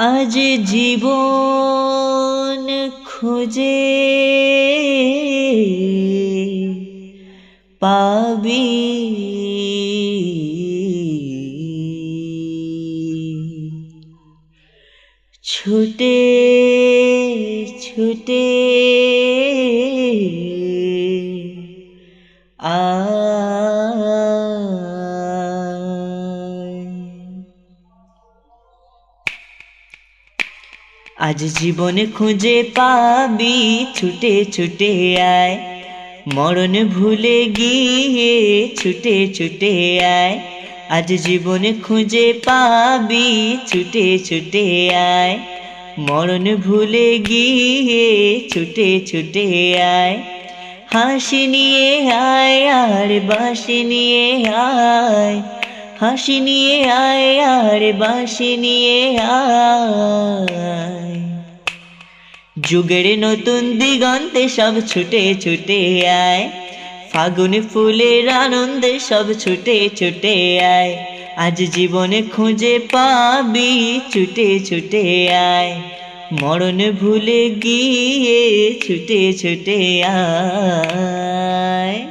আজ জীবন খুঁজে পাবি ছুটে ছুটে আজ জীবনে খুঁজে পাবি ছুটে ছুটে আয় মরণ ভুলে গিয়ে ছুটে ছুটে আয় আজ জীবনে খুঁজে পাবি ছুটে ছুটে আয় মরণ ভুলে গিয়ে ছুটে ছুটে আয় হাসি নিয়ে আয় আর বাঁশি নিয়ে আয় হাসি নিয়ে আয় আর বাঁশি নিয়ে আয় যুগের নতুন দিগন্তে সব ছুটে ছুটে আয় ফাগুন ফুলের আনন্দে সব ছুটে ছুটে আয় আজ জীবনে খুঁজে পাবি ছুটে ছুটে আয় মরণ ভুলে গিয়ে ছুটে ছুটে আয়।